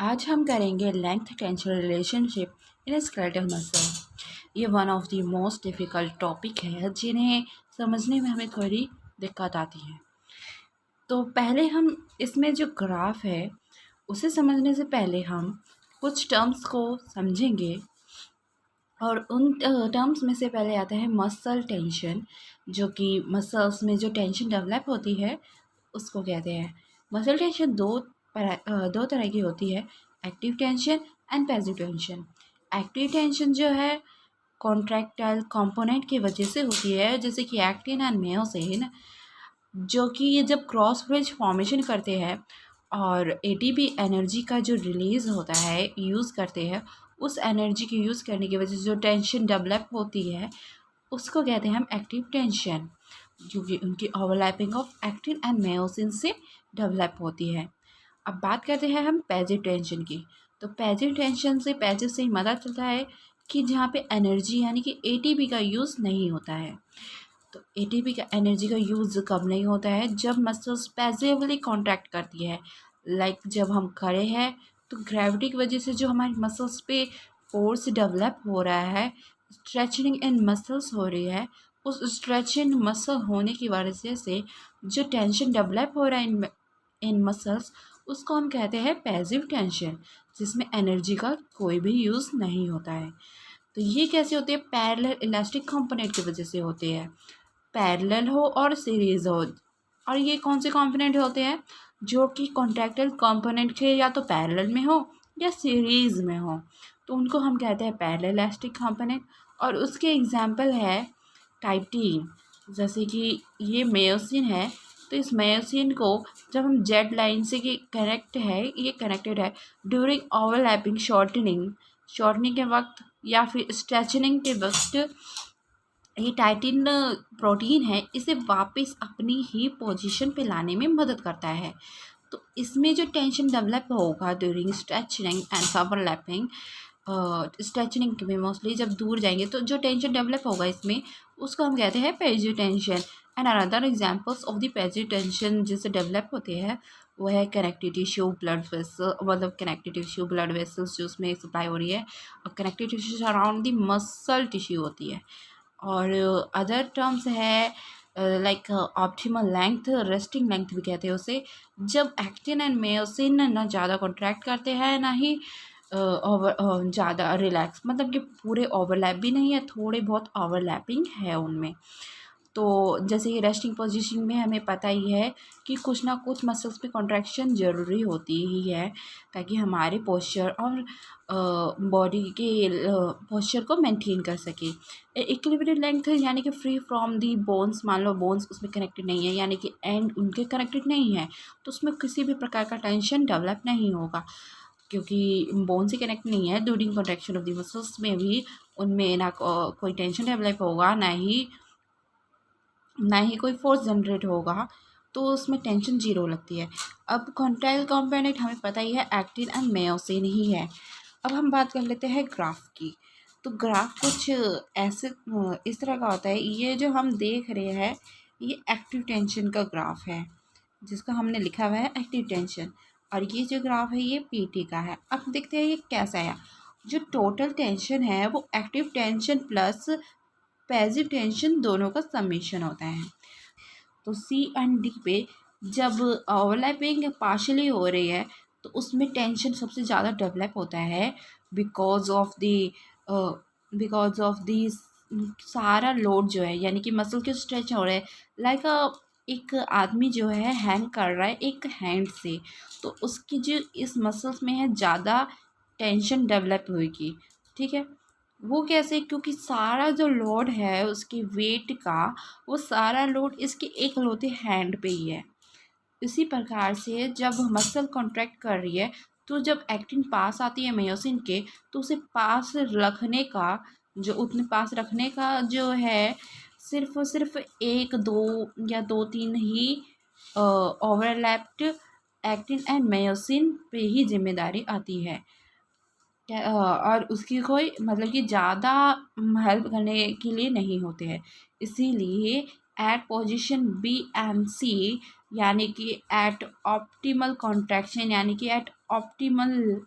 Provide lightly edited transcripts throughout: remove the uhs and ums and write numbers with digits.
आज हम करेंगे length tension relationship in skeletal muscle. ये one of the most difficult topic है जिन्हें समझने में हमें थोड़ी दिक्कत आती है। तो पहले हम इसमें जो ग्राफ है उसे समझने से पहले हम कुछ टर्म्स को समझेंगे। और उन टर्म्स में से पहले आता है मसल टेंशन, जो कि मसल्स में जो टेंशन डेवलप होती है उसको कहते हैं। मसल टेंशन दो तरह की होती है, active tension and passive tension. Active tension जो है कॉन्ट्रैक्टाइल कंपोनेंट की वजह से होती है, जैसे कि एक्टिन एंड मायोसिन, जो कि ये जब क्रॉस ब्रिज फॉर्मेशन करते हैं और एटीपी एनर्जी का जो रिलीज़ होता है यूज़ करते हैं, उस एनर्जी के यूज़ करने की वजह से जो टेंशन डेवलप होती है उसको कहते हैं हम एक्टिव टेंशन, क्योंकि उनकी overlapping of actin and myosin से डेवलप होती है। अब बात करते हैं हम पैसिव टेंशन की। तो पैसिव टेंशन से पैसिव से ही मदद चलता है कि जहाँ पे एनर्जी यानी कि एटीपी का यूज़ नहीं होता है। तो एटीपी का एनर्जी का यूज़ कब नहीं होता है? जब मसल्स पैसिवली कॉन्ट्रैक्ट करती है। लाइक जब हम खड़े हैं तो ग्रेविटी की वजह से जो हमारी मसल्स पे फोर्स डेवलप हो रहा है, स्ट्रेचिंग इन मसल्स हो रही है, उस स्ट्रेचिंग मसल होने की वजह से जो टेंशन डेवलप हो रहा है इन मसल्स, उसको हम कहते हैं पैसिव टेंशन, जिसमें एनर्जी का कोई भी यूज़ नहीं होता है। तो ये कैसे होती है? पैरेलल इलास्टिक कंपोनेंट की वजह से होती है। पैरेलल हो और सीरीज हो। और ये कौन से कंपोनेंट होते हैं? जो कि कॉन्ट्रैक्टाइल कंपोनेंट के या तो पैरेलल में हो या सीरीज में हो, तो उनको हम कहते हैं पैरेलल इलास्टिक कंपोनेंट। और उसके एग्जांपल है टाइप टी, जैसे कि ये मायोसिन है। तो इस मायोसिन को जब हम जेड लाइन से ये कनेक्टेड है ड्यूरिंग ओवरलैपिंग शॉर्टनिंग के वक्त या फिर स्ट्रेचनिंग के वक्त, ये टाइटिन प्रोटीन है, इसे वापस अपनी ही पोजीशन पे लाने में मदद करता है। तो इसमें जो टेंशन डेवलप होगा ड्यूरिंग स्ट्रेचनिंग एंड ओवरलैपिंग, स्ट्रेचनिंग में मोस्टली जब दूर जाएंगे तो जो टेंशन डेवलप होगा इसमें, उसको हम कहते हैं passive tension. And another examples of the passive tension जिससे डेवलप होते हैं वो है कनेक्टिव टिश्यू ब्लड वेसल, मतलब कनेक्टिव टिश्यू ब्लड वेसल्स जो उसमें सप्लाई हो रही है, और connective tissue around the muscle tissue होती है। और अदर टर्म्स है like optimal length, resting length भी कहते हैं उसे, जब एक्टिन एंड मायोसिन ना ज़्यादा कॉन्ट्रैक्ट करते हैं ना ही ओवर ज़्यादा रिलैक्स, मतलब कि पूरे ओवरलैप भी नहीं है, थोड़े बहुत ओवरलैपिंग है उनमें। तो जैसे कि रेस्टिंग पोजीशन में हमें पता ही है कि कुछ ना कुछ मसल्स पे कॉन्ट्रैक्शन ज़रूरी होती ही है, ताकि हमारे पोस्चर और बॉडी के पोस्चर को मेंटेन कर सके। इक्विलिब्रियम लेंथ यानी कि फ्री फ्रॉम दी बोन्स, मान लो बोन्स उसमें कनेक्टेड नहीं है, यानी कि एंड उनके कनेक्टेड नहीं है, तो उसमें किसी भी प्रकार का टेंशन डेवलप नहीं होगा, क्योंकि बोन से कनेक्ट नहीं है। During contraction of the muscles में भी उनमें ना कोई टेंशन डेवलप होगा, ना ही कोई फोर्स जनरेट होगा, तो उसमें टेंशन जीरो लगती है। अब कॉन्ट्रैक्टाइल कंपोनेंट हमें पता ही है एक्टिन एंड मायोसिन ही है। अब हम बात कर लेते हैं ग्राफ की। तो ग्राफ कुछ ऐसे इस तरह का होता है। ये जो हम देख रहे हैं ये एक्टिव टेंशन का ग्राफ है, जिसका हमने लिखा हुआ है एक्टिव टेंशन। और ये जो ग्राफ है ये पीटी का है। अब देखते हैं ये कैसा है। जो टोटल टेंशन है वो active tension plus passive tension दोनों का समेशन होता है। तो सी एंड डी पे जब ओवरलैपिंग पार्शली हो रही है तो उसमें टेंशन सबसे ज़्यादा डेवलप होता है, बिकॉज ऑफ दी सारा लोड जो है, यानी कि मसल के स्ट्रेच हो रहे हैं। लाइक एक आदमी जो है हैंग कर रहा है एक हैंड से, तो उसकी जो इस मसल्स में है ज़्यादा टेंशन डेवलप होगी। ठीक है, वो कैसे? क्योंकि सारा जो लोड है उसकी वेट का, वो सारा लोड इसके एक लौते हैंड पे ही है। इसी प्रकार से जब मसल कॉन्ट्रैक्ट कर रही है तो जब एक्टिन पास आती है मायोसिन के, तो उसे पास रखने का, जो उतने पास रखने का जो है, सिर्फ और सिर्फ एक दो या दो तीन ही ओवरलैप्ड एक्टिन एंड मायोसिन पे ही जिम्मेदारी आती है। और उसकी कोई मतलब कि ज़्यादा हेल्प करने के लिए नहीं होते हैं। इसीलिए एट पोजीशन बी एंड सी, यानी कि एट ऑप्टिमल कॉन्ट्रैक्शन, यानी कि एट ऑप्टिमल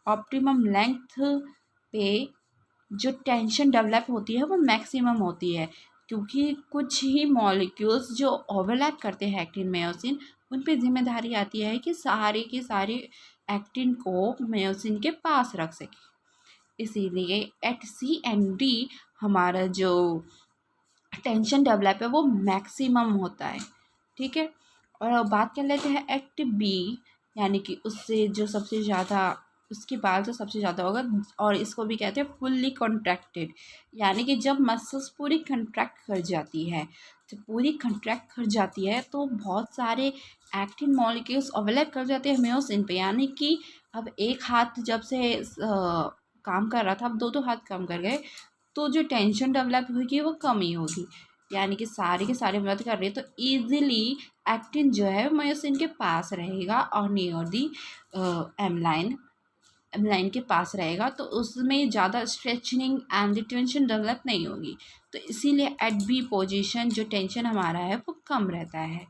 ऑप्टिमम लेंथ पे जो टेंशन डेवलप होती है वो मैक्सिमम होती है, क्योंकि कुछ ही मॉलिक्यूल्स जो ओवरलैप करते हैं एक्टिन मायोसिन, उन पे जिम्मेदारी आती है कि सारे के सारे एक्टिन को मायोसिन के पास रख सके। इसीलिए एट सी एंड डी हमारा जो टेंशन डेवलप है वो मैक्सिमम होता है। ठीक है, और अब बात कर लेते हैं एट बी, यानी कि उससे जो सबसे ज़्यादा, उसके बाद जो सबसे ज़्यादा होगा, और इसको भी कहते हैं फुल्ली कॉन्ट्रैक्टेड, यानी कि जब मसल्स पूरी कंट्रैक्ट कर जाती है, जब पूरी कंट्रैक्ट कर जाती है तो बहुत सारे एक्टिन मॉलिक्यूल्स ओवरलैप कर जाते हैं मायोसिन पे, यानी कि अब एक हाथ जब से काम कर रहा था, अब दो दो हाथ काम कर गए, तो जो टेंशन डेवलप होगी वो कम ही होगी, यानी कि सारे के सारे मदद कर रही है, तो ईजिली एक्टिन जो है मायोसिन के पास रहेगा और नियर दी एम लाइन के पास रहेगा, तो उसमें ज़्यादा स्ट्रेचनिंग एंड टेंशन डेवलप नहीं होगी। तो इसीलिए एट बी पोजीशन जो टेंशन हमारा है वो कम रहता है।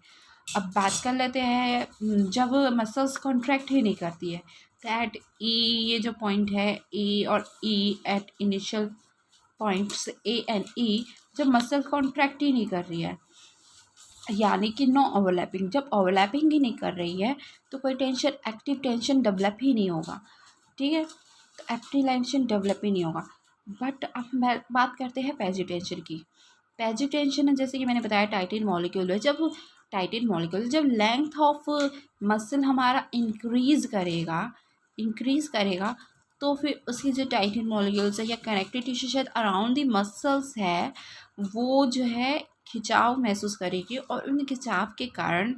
अब बात कर लेते हैं जब मसल्स कॉन्ट्रैक्ट ही नहीं करती है, तो एट ई, ये जो पॉइंट है ई और E at initial points A and E, जब मसल कॉन्ट्रैक्ट ही नहीं कर रही है, यानी कि नो ओवरलैपिंग, जब ओवरलैपिंग ही नहीं कर रही है तो कोई टेंशन, एक्टिव टेंशन डेवलप ही नहीं होगा। ठीक है, तो एक्टिव टेंशन डेवलप ही नहीं होगा। बट अब मैं बात करते हैं पैसिव टेंशन की। पैसिव टेंशन जैसे कि मैंने बताया टाइटिन मॉलिक्यूल है, जब टाइटिन मॉलिक्यूल जब लेंथ ऑफ मसल हमारा इंक्रीज करेगा, तो फिर उसकी जो टाइटिन मॉलिक्यूल्स है या कनेक्टिव टिश्यू शायद अराउंड दी मसल्स है, वो जो है खिंचाव महसूस करेगी, और उन खिंचाव के कारण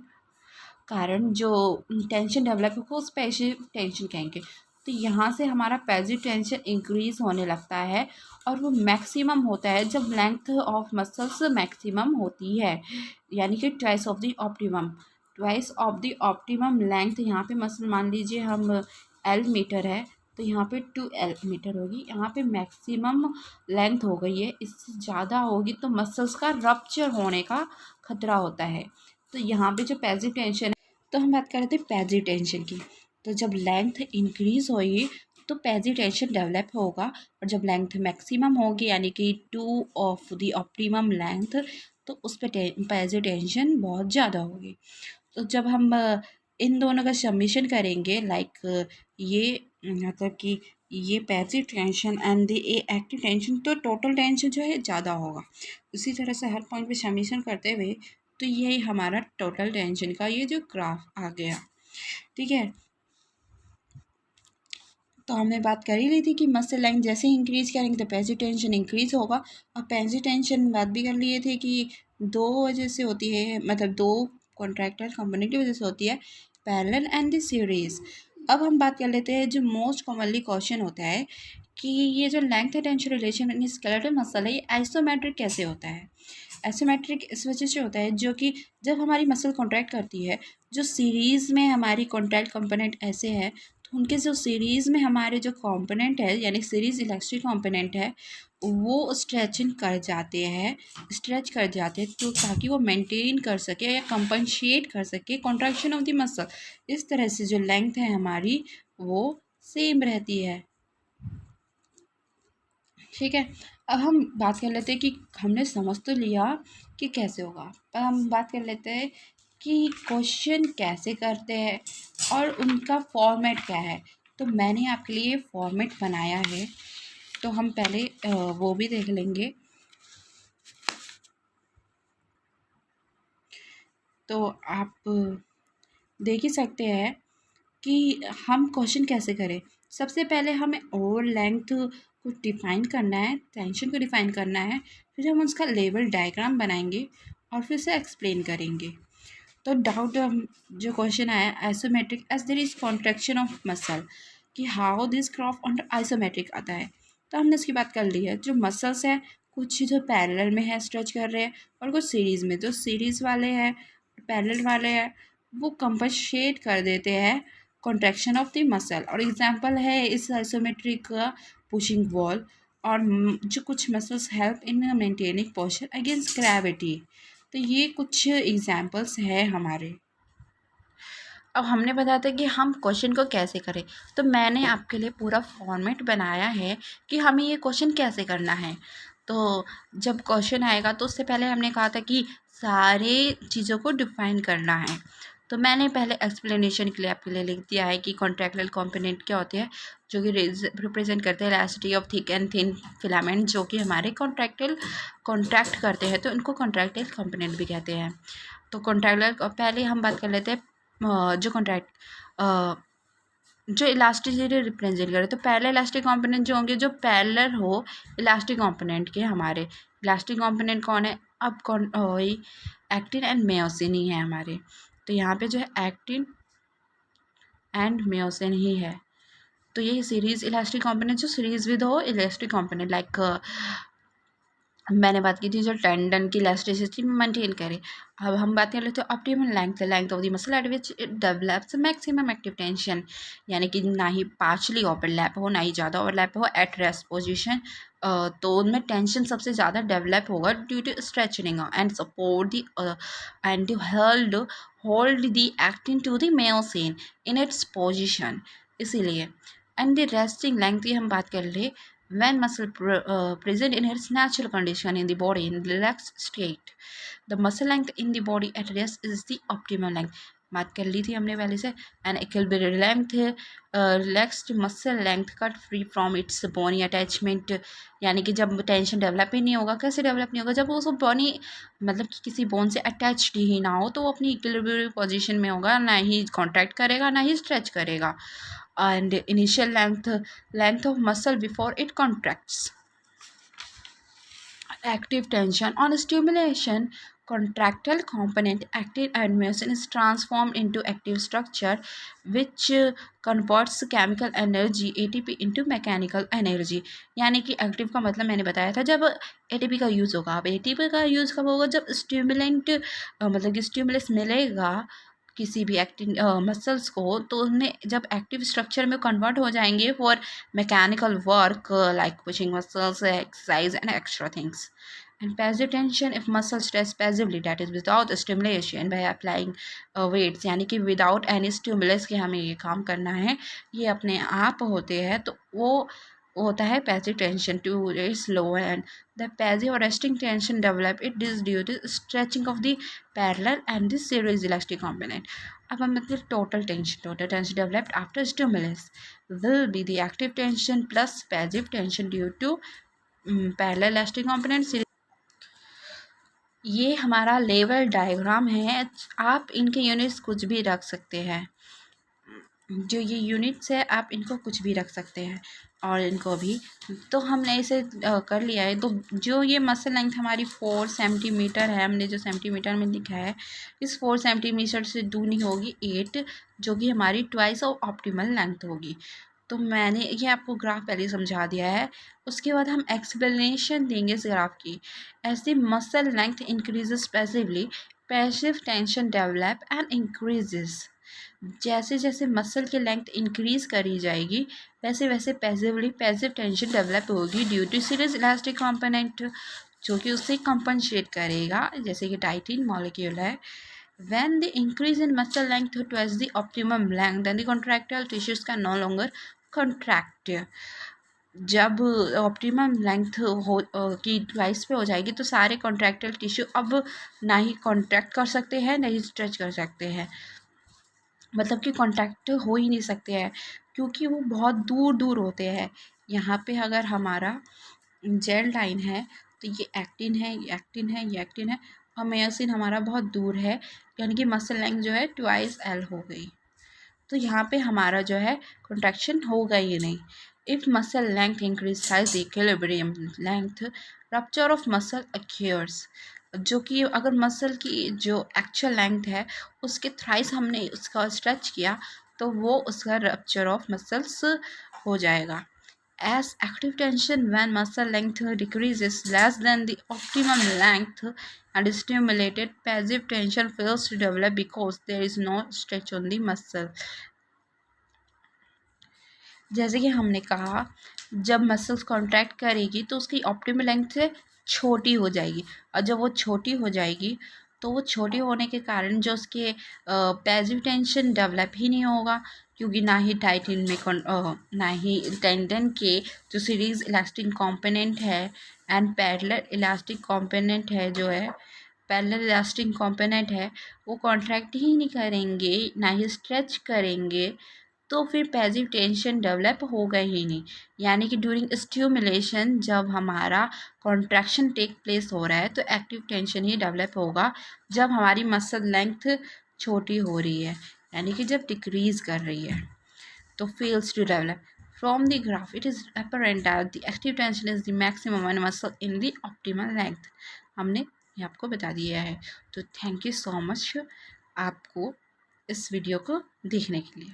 कारण जो टेंशन डेवलप होगा उस पैसिव टेंशन कहेंगे। तो यहाँ से हमारा पैसिव टेंशन इंक्रीज होने लगता है, और वो मैक्सिमम होता है जब लेंथ ऑफ मसल्स मैक्सिमम होती है, यानी कि twice of the optimum length. यहाँ पे मसल मान लीजिए हम एल मीटर है, तो यहाँ पे 2L मीटर होगी, यहाँ पे मैक्सिमम लेंथ हो गई है, इससे ज़्यादा होगी तो मसल्स का रप्चर होने का खतरा होता है। तो यहाँ पे जो पैसिव टेंशन, तो हम बात कर रहे थे पैसिव टेंशन की। तो जब लेंथ इंक्रीज होगी तो पैसिव टेंशन डेवलप होगा, और जब लेंथ मैक्सिमम होगी यानी कि 2 ऑफ द ऑप्टिमम लेंथ, तो उस पर पैसिव टेंशन बहुत ज़्यादा होगी। तो जब हम इन दोनों का सबमिशन करेंगे, लाइक ये मतलब कि ये passive tension and the active tension, तो टोटल टेंशन जो है ज़्यादा होगा। उसी तरह से हर पॉइंट पे सबमिशन करते हुए, तो ये हमारा टोटल टेंशन का ये जो ग्राफ आ गया। ठीक है, तो हमने बात कर ही ली थी कि मसल लेंथ जैसे इंक्रीज करेंगे तो पैसिव टेंशन इंक्रीज होगा, और पैसिव टेंशन बात भी कर लिए थे कि दो वजह से होती है, मतलब दो कॉन्ट्रैक्टाइल कंपोनेंट की वजह से होती है, पैरेलल एंड द सीरीज। अब हम बात कर लेते हैं जो मोस्ट कॉमनली क्वेश्चन होता है कि ये जो length tension relation in skeletal muscle है ये आइसोमेट्रिक कैसे होता है। आइसोमेट्रिक इस वजह से होता है जो कि जब हमारी मसल कॉन्ट्रैक्ट करती है, जो सीरीज़ में हमारी कॉन्ट्रैक्ट कंपोनेंट ऐसे है, तो उनके जो सीरीज़ में हमारे जो कंपोनेंट है यानी सीरीज़ इलास्टिक कंपोनेंट है, वो स्ट्रेच कर जाते हैं, तो ताकि वो मेंटेन कर सके या कंपनशेट कर सके कॉन्ट्रैक्शन ऑफ द मसल। इस तरह से जो लेंथ है हमारी वो सेम रहती है। ठीक है, अब हम बात कर लेते हैं कि हमने समझ तो लिया कि कैसे होगा, पर हम बात कर लेते हैं कि क्वेश्चन कैसे करते हैं और उनका फॉर्मेट क्या है। तो मैंने आपके लिए फॉर्मेट बनाया है, तो हम पहले वो भी देख लेंगे। तो आप देख ही सकते हैं कि हम क्वेश्चन कैसे करें। सबसे पहले हमें ओवर लेंथ को डिफ़ाइन करना है, टेंशन को डिफ़ाइन करना है, फिर हम उसका लेवल डायग्राम बनाएंगे और फिर से एक्सप्लेन करेंगे। तो डाउट जो क्वेश्चन आया, isometric as there is contraction of muscle, कि how this graph on isometric आता है। तो हमने इसकी बात कर ली है। जो मसल्स हैं कुछ जो पैरेलल में है स्ट्रेच कर रहे हैं, और कुछ सीरीज़ में, जो सीरीज़ वाले हैं पैरेलल वाले हैं वो कंपनसेट कर देते हैं कॉन्ट्रैक्शन ऑफ द मसल। और एग्जांपल है इस आइसोमेट्रिक का पुशिंग वॉल, और जो कुछ muscles help in maintaining posture against gravity. तो ये कुछ एग्जांपल्स हैं हमारे। अब हमने बताया था कि हम क्वेश्चन को कैसे करें, तो मैंने आपके लिए पूरा फॉर्मेट बनाया है कि हमें ये क्वेश्चन कैसे करना है। तो जब क्वेश्चन आएगा तो उससे पहले हमने कहा था कि सारे चीज़ों को डिफाइन करना है। तो मैंने पहले एक्सप्लेनेशन के लिए आपके लिए लिख दिया है कि कॉन्ट्रैक्टाइल कंपोनेंट क्या होते हैं, जो कि रिप्रेजेंट करते हैं elasticity of thick and thin filament, जो कि हमारे कॉन्ट्रैक्ट करते हैं, तो इनको कॉन्ट्रैक्टाइल कंपोनेंट भी कहते हैं। तो कॉन्ट्रैक्टाइल पहले हम बात कर लेते हैं जो इलास्टिसिटी रिप्रेजेंट करे। तो पहले इलास्टिक कंपोनेंट जो होंगे जो पैरेलल हो इलास्टिक कंपोनेंट के, हमारे इलास्टिक कंपोनेंट कौन है, अब कौन वही एक्टिन एंड मायोसिन ही है हमारे। तो यहाँ पे जो है एक्टिन एंड मायोसिन ही है। तो ये सीरीज इलास्टिक कंपोनेंट जो सीरीज विद हो इलास्टिक कंपोनेंट, लाइक मैंने बात की थी जो टेंडन की इलास्टिसिटी मेंटेन करे। अब हम बात कर लेते हैं optimal length of the muscle eight which it develops maximum active tension, यानी कि ना ही पार्शली ओवरलैप हो ना ही ज़्यादा ओवरलैप हो एट रेस्ट पोजिशन। तो उनमें टेंशन सबसे ज़्यादा डेवलप होगा due to stretching and support the end hold the actin to the myosin in its position, इसीलिए। एंड द रेस्टिंग लेंथ की हम बात कर ले, when muscle present in its natural condition in the body in relaxed state, the muscle length in the body at rest is the optimal length। बात कर ली थी हमने पहले से। And equilibrium length relaxed muscle length cut free from its bony attachment, यानी कि जब tension develop ही नहीं होगा, कैसे डेवलप नहीं होगा, जब वो बोनी मतलब कि किसी बोन से अटैच्ड ही ना हो, तो वो अपनी इक्विलिब्रियम पोजीशन में होगा, ना ही कॉन्ट्रैक्ट करेगा ना ही स्ट्रेच करेगा। And initial length of muscle before it contracts, active tension on stimulation, contractile component active and myosin is transformed into active structure which converts chemical energy ATP into mechanical energy। यानी कि active का मतलब मैंने बताया था जब ATP का use होगा। अब ATP का यूज़ कब होगा, जब स्टिमुलेंट मतलब कि स्टिमुलस मिलेगा किसी भी एक्टिव मसल्स को, तो उनमें जब एक्टिव स्ट्रक्चर में कन्वर्ट हो जाएंगे for mechanical work like pushing muscles exercise and extra things. And passive tension if muscle stress passively that is without stimulation by applying weights, यानी कि विदाउट एनी स्टिमुलस के हमें ये काम करना है, ये अपने आप होते हैं, तो वो होता है passive tension to its lower end. The passive और resting tension develop it is due to stretching of the parallel and the series elastic component. अब हम मतलब total tension developed after stimulus will be the active tension plus passive tension due to parallel elastic component। ये हमारा level diagram है, आप इनके units कुछ भी रख सकते हैं, जो ये यूनिट्स है आप इनको कुछ भी रख सकते हैं और इनको भी। तो हमने इसे कर लिया है। तो जो ये मसल लेंथ हमारी 4 सेंटीमीटर है, हमने जो सेंटीमीटर में लिखा है, इस 4 सेंटीमीटर से दूनी होगी 8, जो कि हमारी ट्वाइस ऑफ ऑप्टिमल लेंथ होगी। तो मैंने ये आपको ग्राफ पहले समझा दिया है, उसके बाद हम एक्सप्लेनेशन देंगे इस ग्राफ की। ऐसे muscle length increases passively, passive tension develop and increases. जैसे जैसे मसल की लेंथ इंक्रीज करी जाएगी वैसे वैसे पैसिवली पैसिव टेंशन डेवलप होगी due to series elastic component, जो कि उससे कंपनसेट करेगा, जैसे कि टाइटिन मॉलिक्यूल है। When the increase in muscle length towards the optimum length, then the contractile tissues can no longer contract। जब ऑप्टिमम लेंथ हो की ट्वाइस पे हो जाएगी तो सारे कॉन्ट्रैक्टाइल टिश्यू अब ना ही कॉन्ट्रैक्ट कर सकते हैं ना ही स्ट्रेच कर सकते हैं, मतलब कि कॉन्टैक्ट हो ही नहीं सकते हैं क्योंकि वो बहुत दूर दूर होते हैं। यहाँ पे अगर हमारा जेल लाइन है तो ये एक्टिन है, ये एक्टिन है, ये एक्टिन है, और मायोसिन हमारा बहुत दूर है, यानी कि मसल लेंथ जो है ट्वाइस एल हो गई। तो यहाँ पे हमारा जो है कॉन्ट्रैक्शन होगा ही नहीं। If muscle length increase size equilibrium length rupture of muscle occurs, जो कि अगर मसल की जो एक्चुअल लेंथ है उसके थ्राइस हमने उसका स्ट्रेच किया तो वो उसका रप्चर ऑफ मसल्स हो जाएगा। As active tension when muscle length decreases less than the optimum length and stimulated passive tension fails to develop because there is no stretch on the muscle। जैसे कि हमने कहा जब मसल्स कॉन्ट्रैक्ट करेगी तो उसकी ऑप्टिमल लेंथ से छोटी हो जाएगी, और जब वो छोटी हो जाएगी तो वो छोटी होने के कारण जो उसके पैसिव टेंशन डेवलप ही नहीं होगा, क्योंकि ना ही टाइटिन में ना ही टेंडन के जो सीरीज इलास्टिक कंपोनेंट है एंड पैरेलल इलास्टिक कंपोनेंट है, जो है पैरेलल इलास्टिक कंपोनेंट है, वो कॉन्ट्रैक्ट ही नहीं करेंगे, ना ही स्ट्रेच करेंगे, तो फिर पैसिव टेंशन डेवलप होगा ही नहीं। यानी कि ड्यूरिंग स्टिमुलेशन जब हमारा कॉन्ट्रैक्शन टेक प्लेस हो रहा है तो एक्टिव टेंशन ही डेवलप होगा जब हमारी मसल लेंथ छोटी हो रही है, यानी कि जब डिक्रीज कर रही है तो fails to develop. From the graph it is apparent that the active tension is the maximum on muscle in the optimal length। हमने ये आपको बता दिया है। तो थैंक यू सो मच आपको इस वीडियो को देखने के लिए।